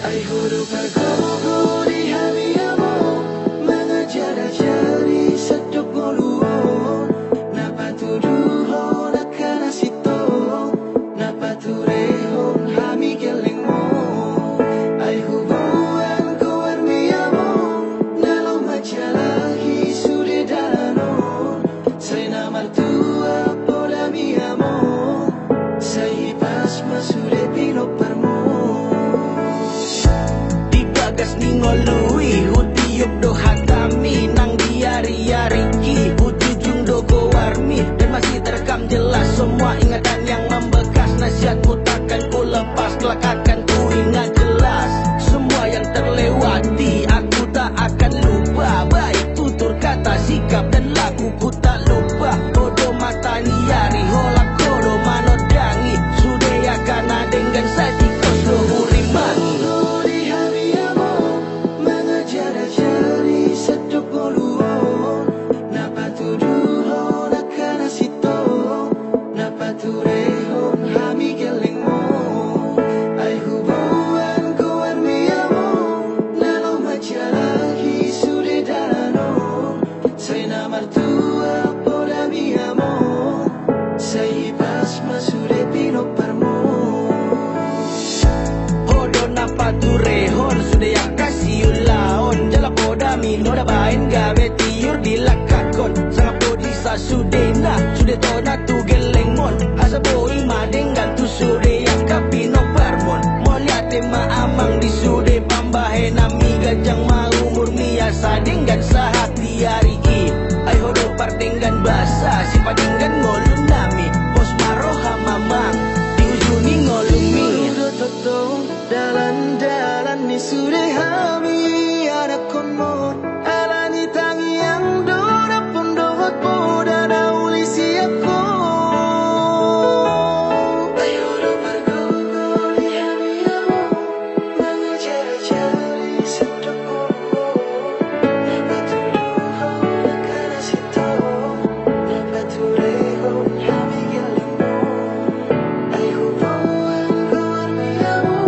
Ay huruf bergogo di hamiamo mengejar jari sedok ngoluo napa tuduho nakana sito napa turehon hami gelengmo ay hubungan ko armiamo nalo majalahi sude dano say namar tua pola mi amo say pas masude pinoparmo gas ningolui hutiup doha kami nang diari-ari ki ujung dogo warmi dan masih terekam jelas semua ingatan yang membekas nasihatmu takkan ku lepas kelak akan ku ingat jelas semua yang terlewati aku tak akan lupa baik tutur kata sikap dan lakuku tak lupa bodoh mata niari holak kodo manodangi sudah akan dengan saji kodo urimangi turehon sudah yang kasih ulaon jala poda mino da bain gabe tiur dilakakon sangat podisa sudena sudah tona tu gelengmon asa boi madenggan tu sudah yang kapino parmon molia tema amang di sudah pambahe nami gajang mau murni asa denggan sahati hari i ay hodo partenggan basa si padinggan ngolun nami bos maroha mamang di ujuni ngolumi dalan-dalan ni sudah hami ada konmon alani tangi yang dora pun dohot poda na ulisi aku ayo do bergogo di hami amo mengejar jari sedok ngomong napa tuduho nakana sito napa tureho hami gelengmo ay hubungan ko armiamo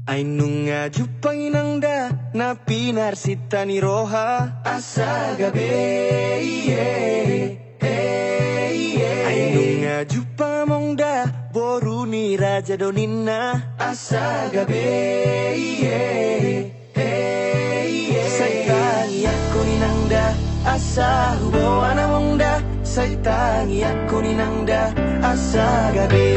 Ainunga jupang inangda na pinarsita ni roha asa gabe Ainunga jupang mongda boru ni raja donina asa gabe Saitangi aku ninangda asa hubo ana mongda Saitangi aku ninangda asa gabe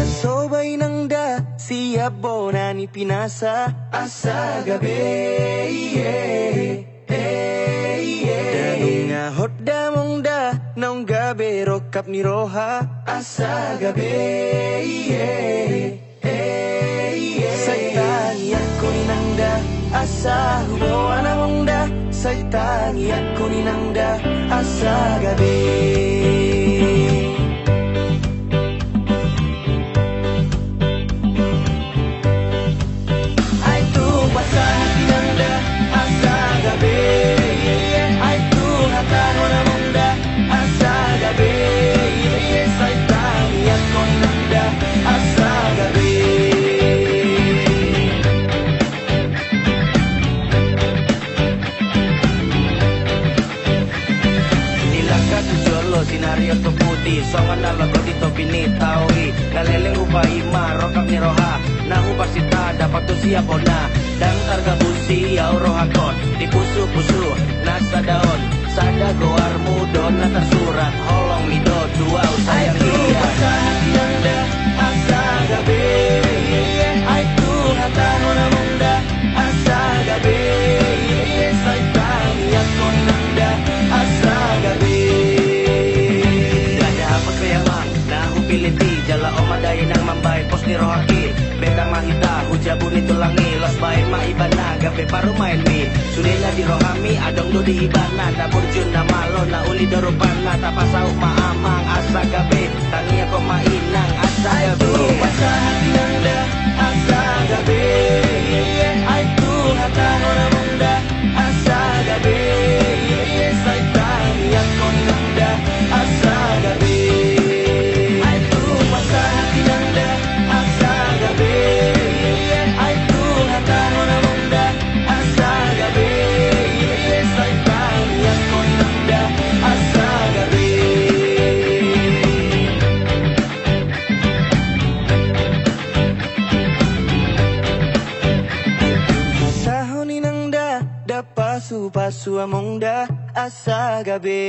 Sobay nang da siap bona ni pinasa asa gabe Danunga hot da mong da naong gabe rokap ni roha asa gabe Saitangi ako ni nang da asa hubo ana mong da Saitangi ako ni nang da asa gabe sebab ni roha nahu pasita dapat tu siap ona dan targabusi au rohakon di pusu-pusu nasa daun sada goar mudo na tersurat holong mido dua sayang dia hati anda asa gabe ai tu hata nona munda asa gabe sai tanya kon nanda asa gabe gada apa keyaman nahu piliti jala omadaya nang mambay pos ni rohaki beda mahita hujabun itu langi los baik ma ibana gabe paru main mi sulila di rohami adong do di ibana da burjun na malo na uli dorupana tapasau ma amang asa gabe tangi ako mainang asa gabe asa hati anda asa gabe ai tu hata nona munda asa gabe sai tangi ako nanda asa gabe ai tu asa hati anda asa gabe ai tu hata nona munda asa gabe sai tangi ako nanda asa gabe sahoni nangda da pasu amongda asa gabe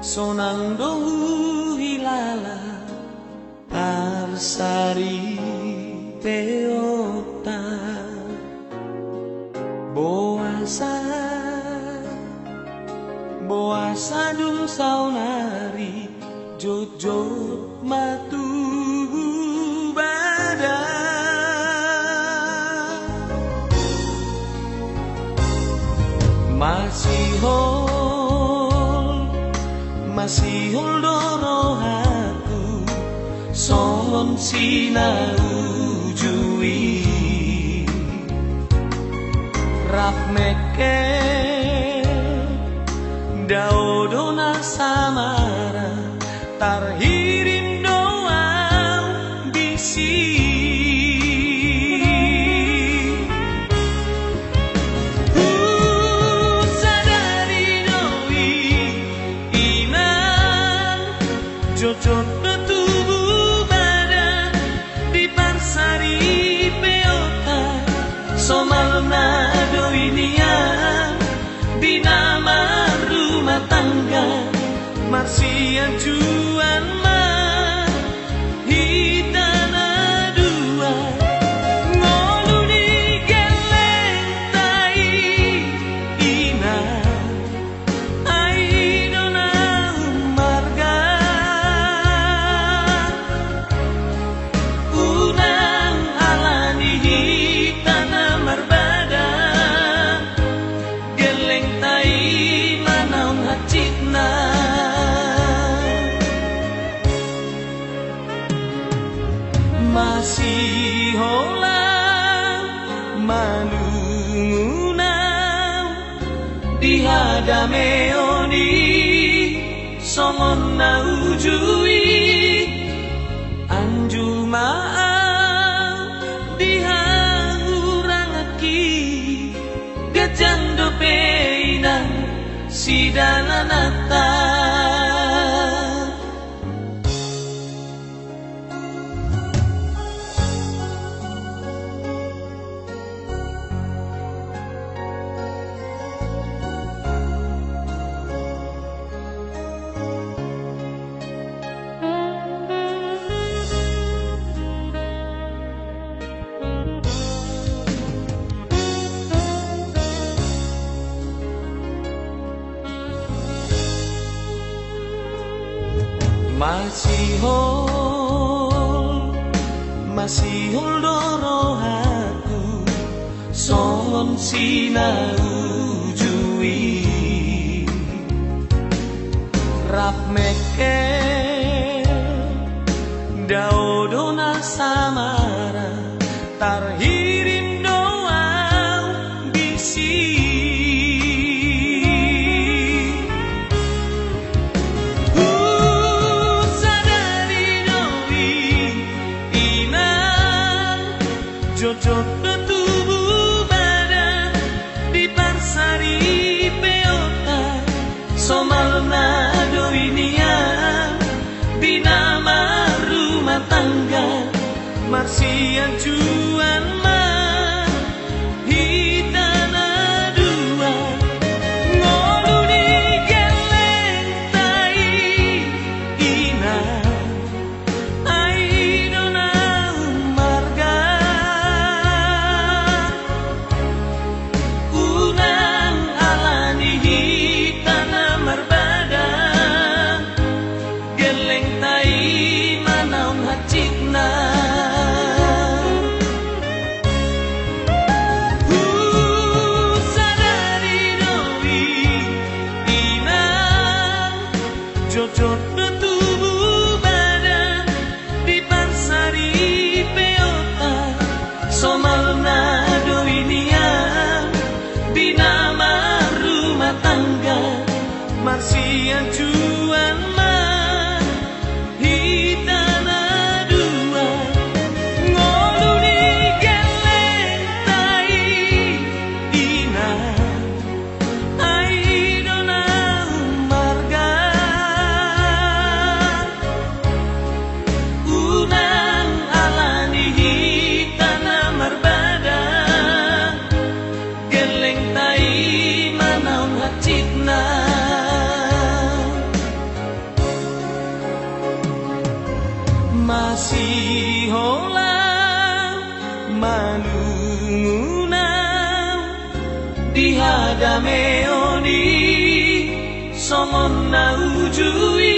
sonang dohu hilala arsari peota boasa dum saunari jojo matu bada masih hol doro aku songon sinau jui rap meke daudona samara tarhirim doang bisi jojot betubuh badan di parsari peota somal nado inian di nama rumah tangga marsian juan mah hitana dua ngolu di geleng tai ina aidona marga unang alani hitana marbada geleng tai manaung hacitna masih holang manungunang dihadame oni songon naujui anjumaan dihangurangaki gajang dopeinan sidananata masih hol doro aku songon sinau jui rap meke daudona samara tarhirim doang bisi jojot betubuh badan di parsari peota somal nado inian di nama rumah tangga marsian juan mah hitana dua ngolu di geleng tai ina aidona marga dameoni somon na ujui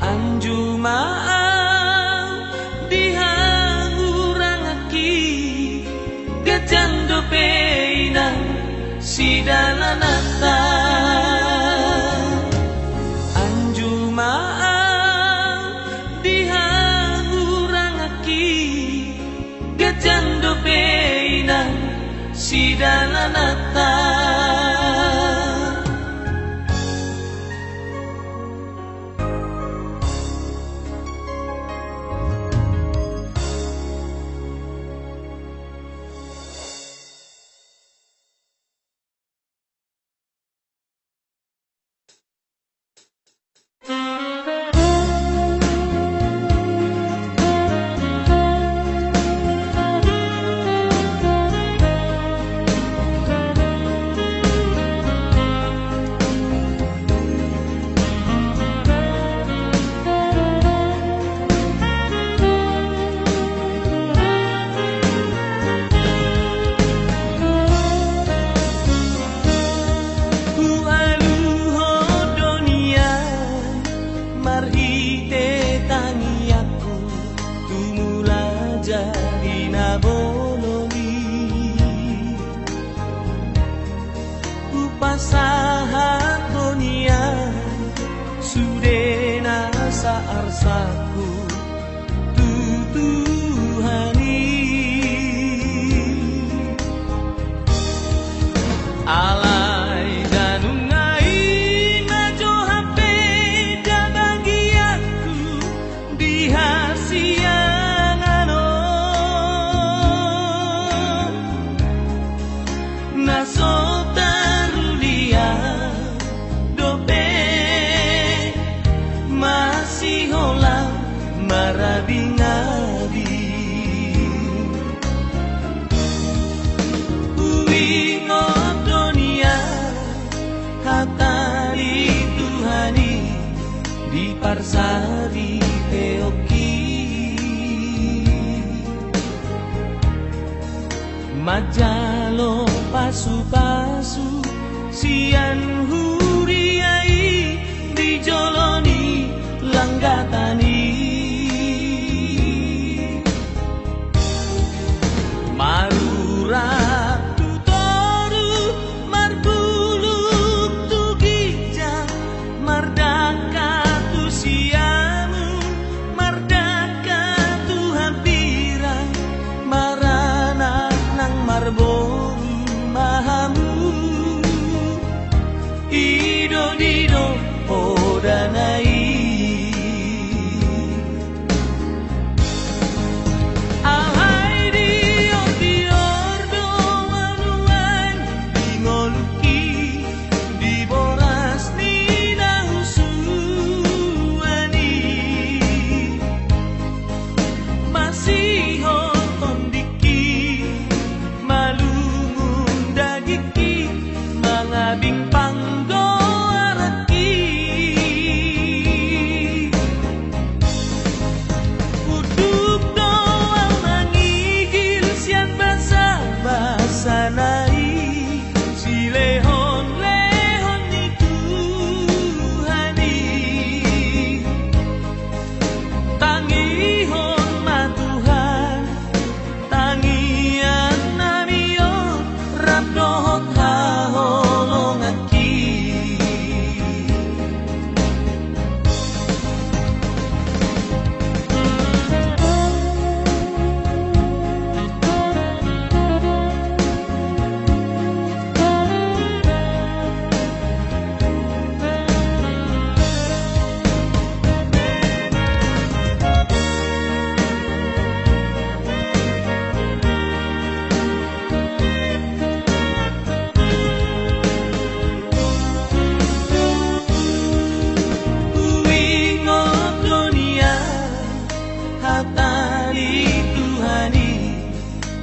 anjumaan dihangurangaki gajando peinang sidalanata anjumaan dihangurangaki gajando peinang sidalanata arsaku tutuhani alai danungai najo hape dabagiaku dihasiangano naso tarulia marabingabi uingot dunia hatari Tuhani di parsari teoki majalo pasu-pasu sian huriai dijoloni langgatani marurat tutoru marbuluk tu gijang mardaka tu siamu mardaka tu hampirang marana nang marboru mahamu ido dido odanai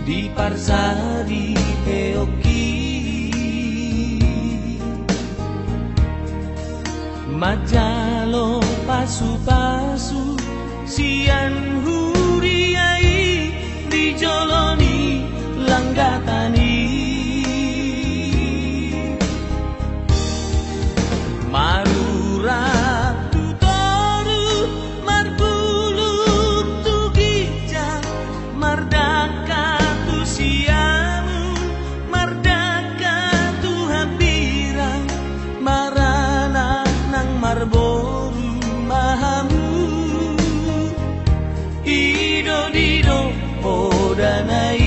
di parsari teoki majalo pasu-pasu sian huriai dijoloni langgatani danai.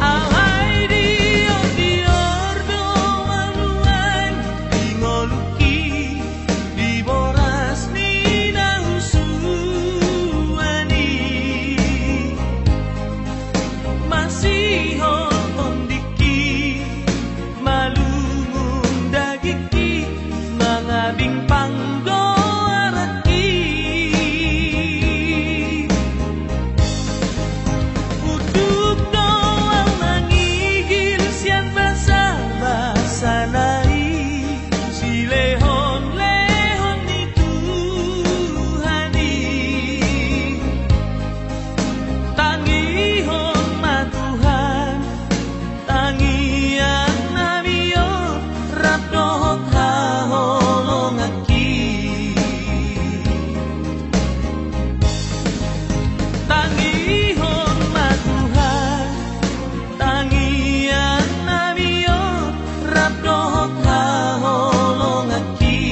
Alai dior dior do manuan ingoluki di boras ni nahusuani masih ondiki malungun dagiki mangabing panggo araki uduk doang nangigil sian basa-basa nai silehon-lehon itu hani tangihon matuhan tangian namiyo rapdohok haholongaki tangihon matuhan tangian namiyo rapdohok haholongaki.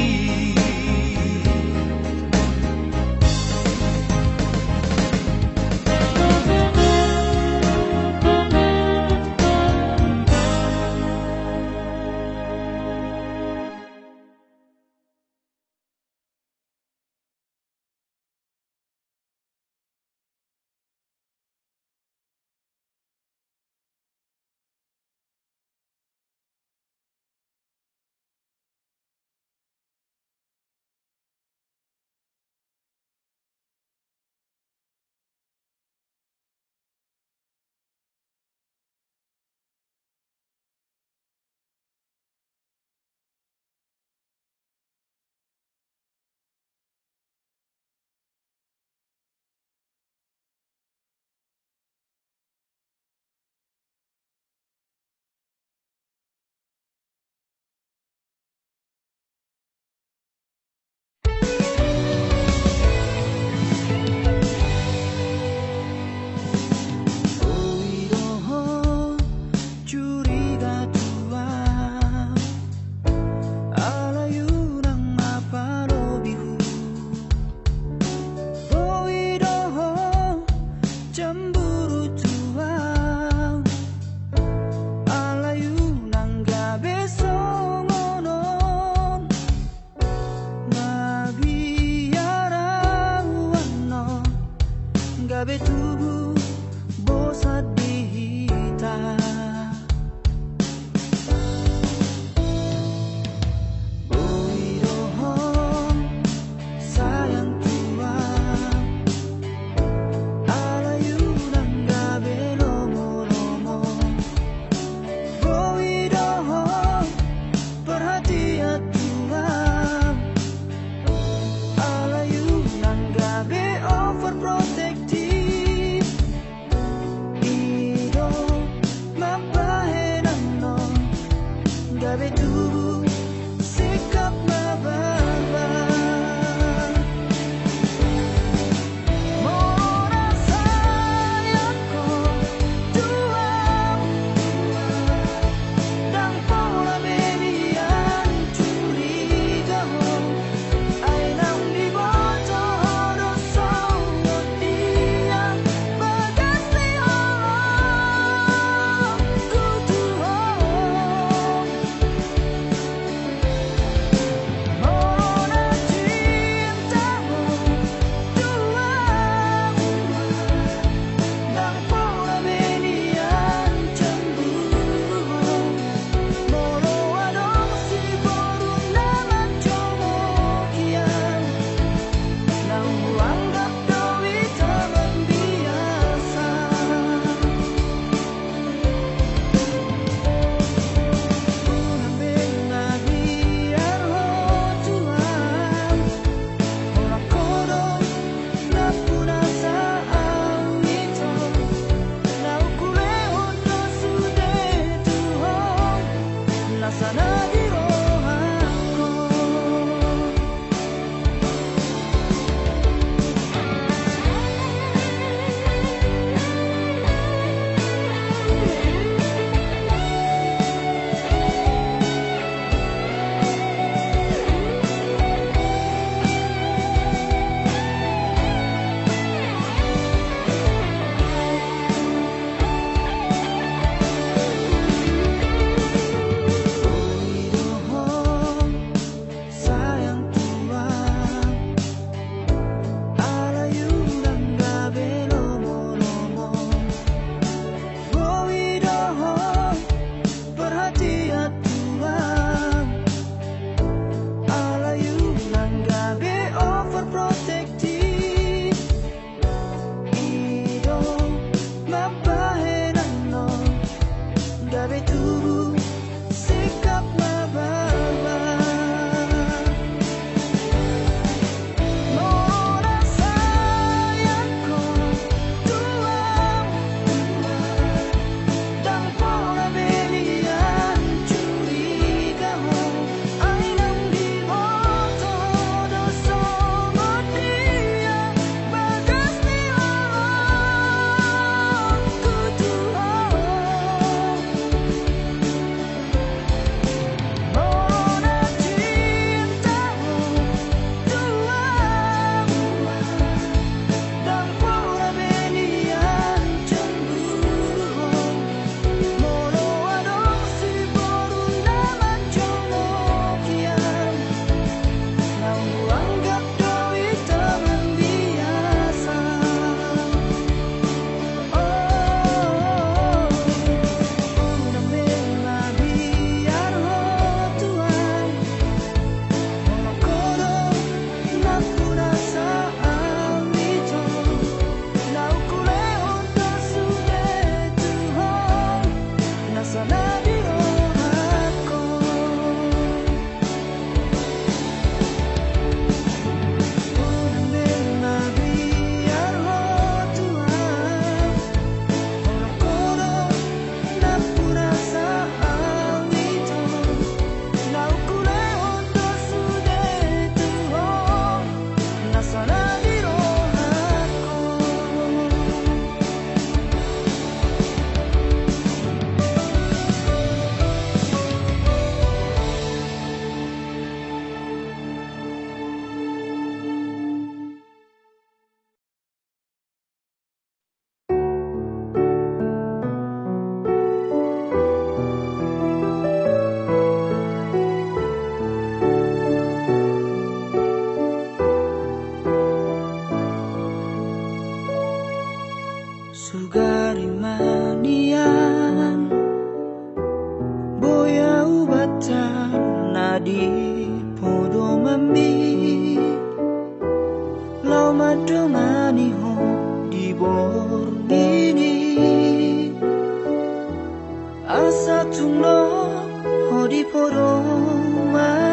Oidoho curiga tua alayunang maparobihu Oidoho cemburu tua alayunang gabe songonon mabiarawan gabe tubuh bosat dihita Oidoho sayang tua alayunang gabe lomo-lomo Oidoho perhatian tua alayunang gabe overprotective sugari manian boya ubatan nadi podo mami lau madomani ho di borgini asa tunglo ho di podo mami